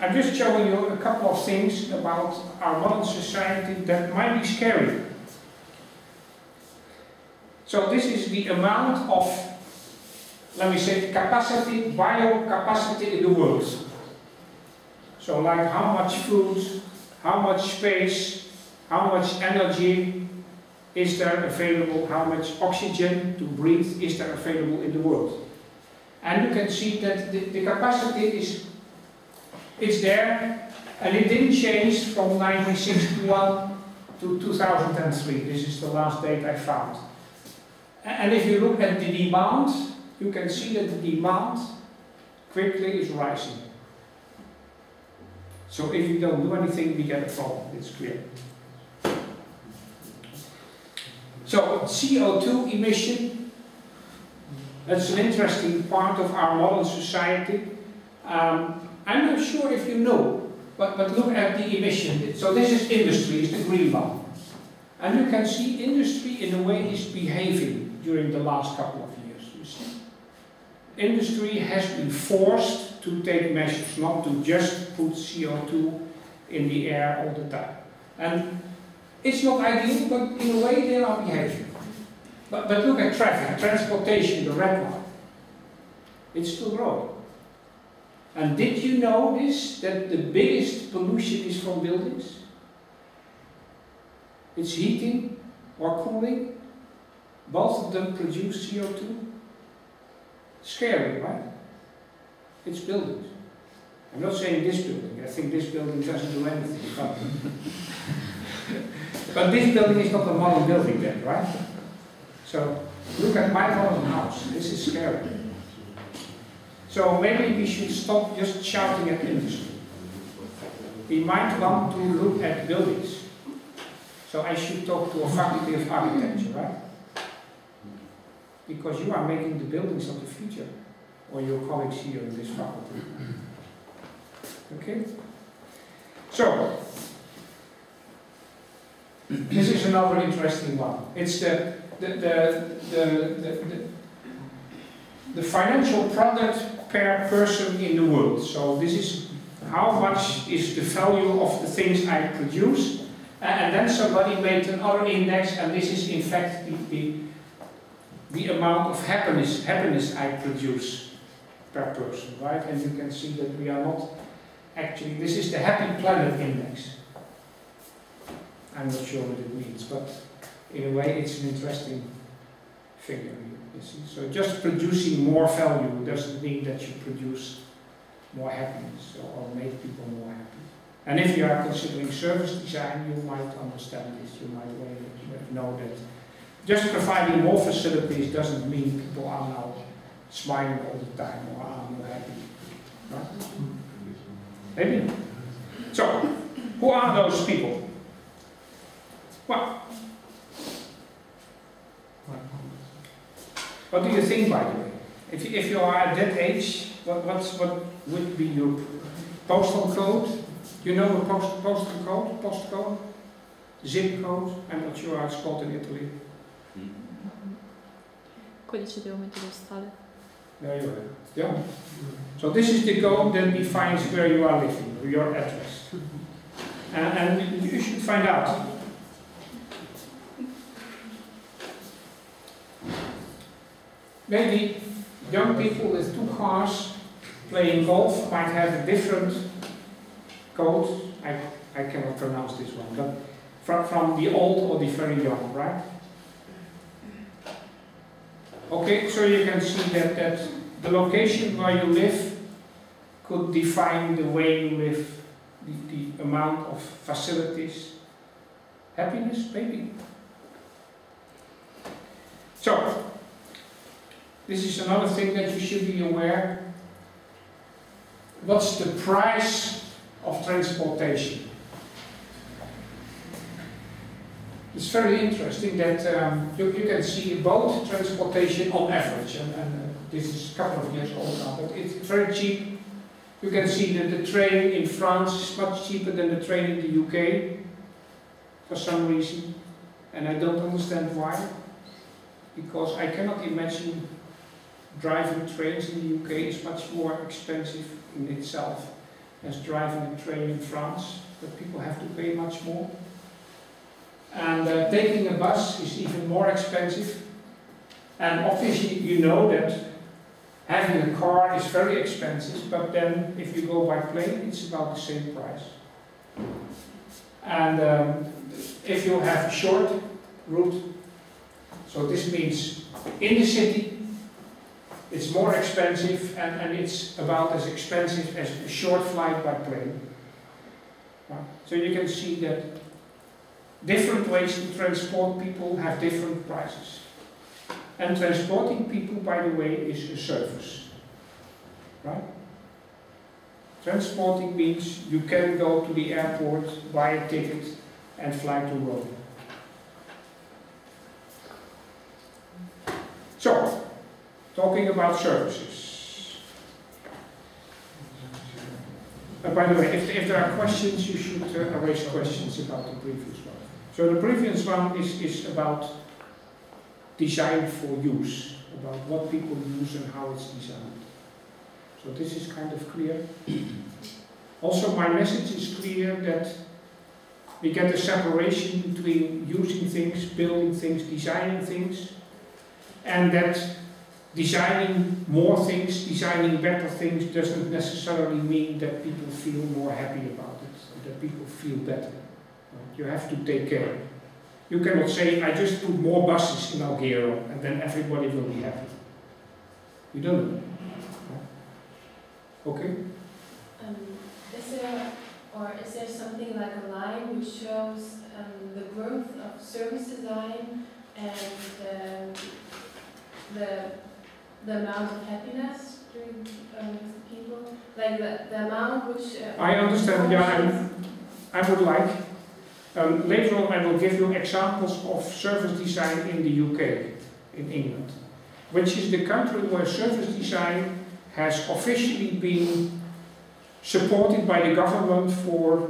I'm just showing you a couple of things about our modern society that might be scary. So this is the amount of, let me say, capacity, biocapacity in the world. So like how much food, how much space, how much energy is there available, how much oxygen to breathe is there available in the world. And you can see that the capacity is there, and it didn't change from 1961 to 2003. This is the last date I found. And if you look at the demand, you can see that the demand quickly is rising. So if you don't do anything, we get a problem, it's clear. So CO2 emission, that's an interesting part of our modern society. I'm not sure if you know, but look at the emission. So this is industry, it's the green one. And you can see industry in a way is behaving during the last couple of years. You see, industry has been forced to take measures, not to just put CO2 in the air all the time. And it's not ideal, but in a way they are behaving. But look at traffic, transportation, the red line. It's still growing. And did you notice that the biggest pollution is from buildings? It's heating or cooling. Both of them produce CO2. Scary, right? It's buildings. I'm not saying this building. I think this building doesn't do anything. But this building is not a modern building then, right? So look at my modern house. This is scary. So maybe we should stop just shouting at industry. We might want to look at buildings. So I should talk to a faculty of architecture, right? Because you are making the buildings of the future, or your colleagues here in this faculty. Okay? So, this is another interesting one. It's the financial product per person in the world. So this is how much is the value of the things I produce. And then somebody made another index, and this is in fact the amount of happiness I produce per person, right? And you can see that we are not actually, this is the Happy Planet Index. I'm not sure what it means, but in a way it's an interesting figure, you see. So just producing more value doesn't mean that you produce more happiness or make people more happy. And if you are considering service design, you might understand this. You might know that just providing more facilities doesn't mean people are now smiling all the time or are more happy. Right? Maybe. So, who are those people? Well, what do you think, by the way? If you are at that age, what would be your postal code? You know a postal code? Postcode? Zip code? I'm not sure how it's called in Italy. Codice di aumento postale. There you are. Yeah. So this is the code that defines where you are living, your address. And you should find out. Maybe young people with 2 cars playing golf might have a different code. I cannot pronounce this one, but from the old or the very young, right? Okay, so you can see that the location where you live could define the way you live, the amount of facilities. Happiness, maybe. So, this is another thing that you should be aware. What's the price of transportation? It's very interesting that you can see boat transportation on average, and this is a couple of years old now, but it's very cheap. You can see that the train in France is much cheaper than the train in the UK for some reason, and I don't understand why, because I cannot imagine driving trains in the UK is much more expensive in itself as driving a train in France, but people have to pay much more. And taking a bus is even more expensive. And obviously you know that having a car is very expensive, but then if you go by plane, it's about the same price. And if you have a short route, so this means in the city, it's more expensive, and it's about as expensive as a short flight by plane. Right? So you can see that different ways to transport people have different prices. And transporting people, by the way, is a service. Right? Transporting means you can go to the airport, buy a ticket, and fly to Rome. So, talking about services. By the way, if there are questions, you should raise questions about the previous one. So the previous one is about design for use, about what people use and how it's designed. So this is kind of clear. Also, my message is clear that we get a separation between using things, building things, designing things, and that designing more things, designing better things doesn't necessarily mean that people feel more happy about it, or that people feel better. You have to take care. You cannot say, I just put more buses in Alghero and then everybody will be happy. You don't know. Okay? Is there something like a line which shows the growth of service design and the amount of happiness during people? Like the amount which... I understand, yeah, I would like. Later on I will give you examples of service design in the UK, in England, which is the country where service design has officially been supported by the government for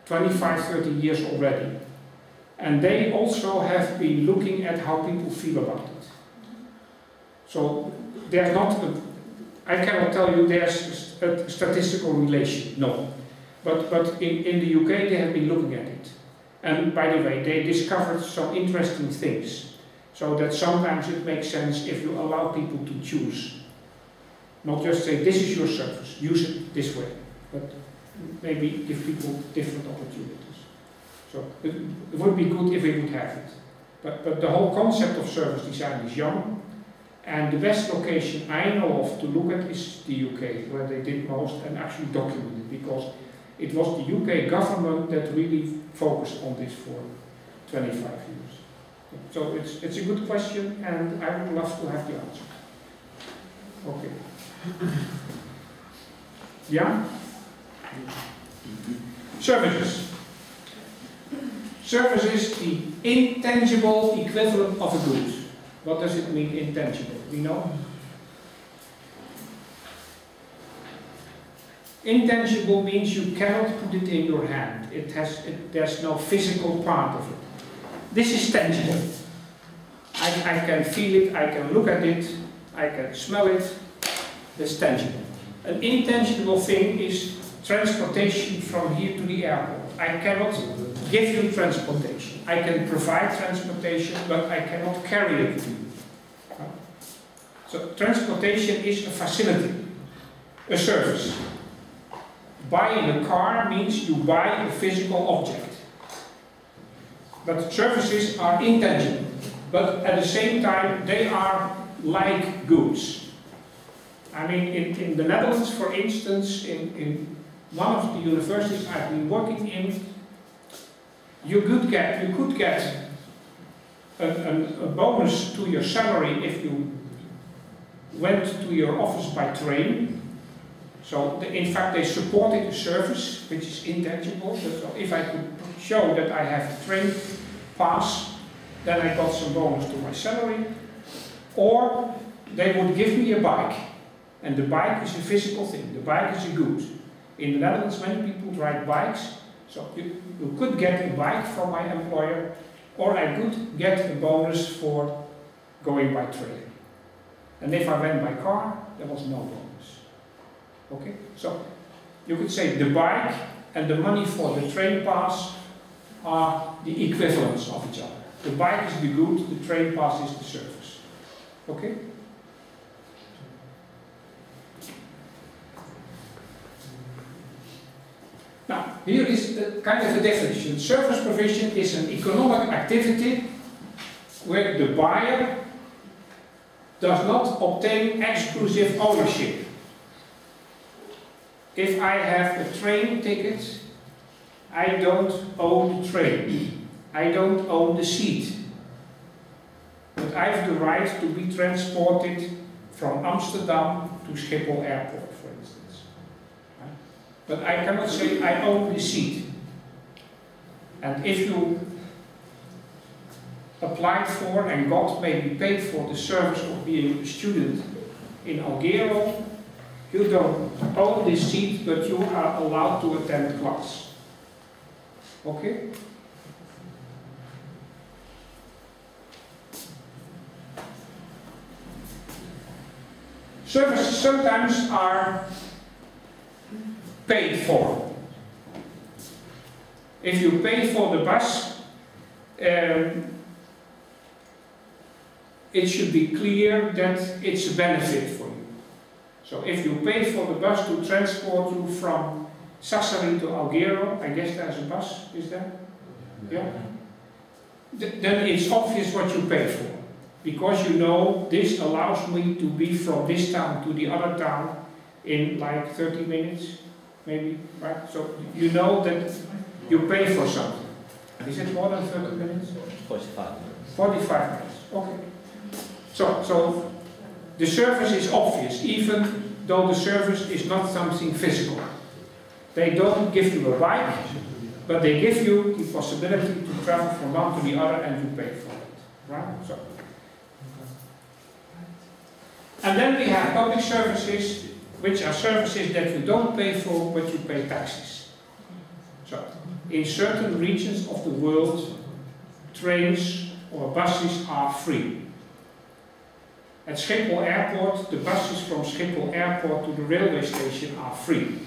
25-30 years already. And they also have been looking at how people feel about it. So there's not, I cannot tell you there's a statistical relation, no. But in the UK they have been looking at it. And by the way, they discovered some interesting things. So that sometimes it makes sense if you allow people to choose. Not just say, this is your service, use it this way. But maybe give people different opportunities. So it would be good if we would have it. But the whole concept of service design is young. And the best location I know of to look at is the UK, where they did most and actually documented, because it was the UK government that really focused on this for 25 years. So it's a good question, and I would love to have the answer. Okay. Yeah? Services. Service is the intangible equivalent of a good. What does it mean, intangible? We know? Intangible means you cannot put it in your hand. There's no physical part of it. This is tangible. I can feel it, I can look at it, I can smell it. That's tangible. An intangible thing is transportation from here to the airport. I cannot give you transportation. I can provide transportation, but I cannot carry it to you. So transportation is a facility, a service. Buying a car means you buy a physical object. But services are intangible. But at the same time, they are like goods. I mean, in the Netherlands, for instance, in one of the universities I've been working in, you could get a bonus to your salary if you went to your office by train. So, in fact, they supported a service which is intangible. So if I could show that I have a train pass, then I got some bonus to my salary. Or they would give me a bike. And the bike is a physical thing. The bike is a good. In the Netherlands, many people ride bikes. So you could get a bike from my employer, or I could get a bonus for going by train. And if I went by car, there was no bonus. Okay? So you could say the bike and the money for the train pass are the equivalents of each other. The bike is the good, the train pass is the service. Okay? Now, here is kind of a definition. Service provision is an economic activity where the buyer does not obtain exclusive ownership. If I have a train ticket, I don't own the train. I don't own the seat. But I have the right to be transported from Amsterdam to Schiphol Airport, for instance. But I cannot say I own the seat. And if you applied for and got maybe paid for the service of being a student in Alghero, you don't own this seat, but you are allowed to attend class. Okay? Services sometimes are paid for. If you pay for the bus, it should be clear that it's a benefit for you. So if you pay for the bus to transport you from Sassari to Alghero, I guess there's a bus, is there? Yeah? Then it's obvious what you pay for. Because you know this allows me to be from this town to the other town in like 30 minutes, maybe, right? So you know that you pay for something. Is it more than 30 minutes? 45. 45 minutes, okay. So the service is obvious, even though the service is not something physical. They don't give you a bike, but they give you the possibility to travel from one to the other and you pay for it, right? So. And then we have public services, which are services that you don't pay for, but you pay taxes. So, in certain regions of the world, trains or buses are free. At Schiphol Airport, the buses from Schiphol Airport to the railway station are free.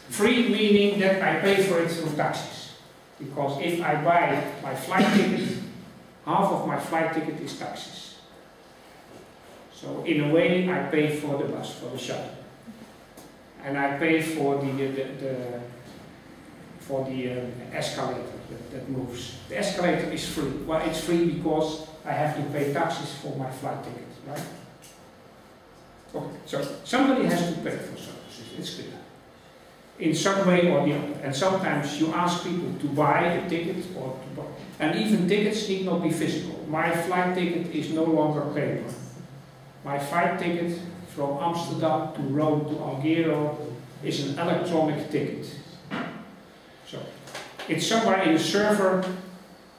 Free meaning that I pay for it through taxes. Because if I buy my flight ticket, half of my flight ticket is taxes. So in a way, I pay for the bus, for the shuttle, and I pay for the escalator that moves. The escalator is free. Well, it's free because I have to pay taxes for my flight ticket, right? Okay. So somebody has to pay for services. It's clear. In some way or the other. And sometimes you ask people to buy a ticket or to buy, and even tickets need not be physical. My flight ticket is no longer paper. My flight ticket from Amsterdam to Rome to Alghero is an electronic ticket. So, it's somewhere in the server,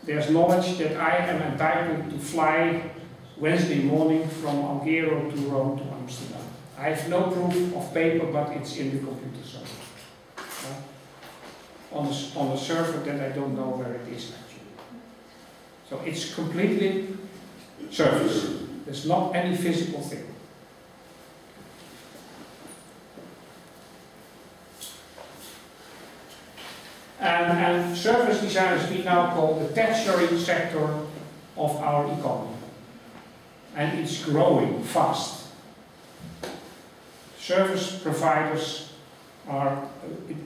there's knowledge that I am entitled to fly Wednesday morning from Alghero to Rome to Amsterdam. I have no proof of paper, but it's in the computer somewhere. On a server that I don't know where it is actually. So it's completely service. There's not any physical thing. And service design is we now call the tertiary sector of our economy. And it's growing fast. Service providers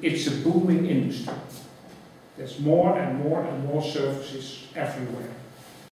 it's a booming industry. There's more and more and more services everywhere.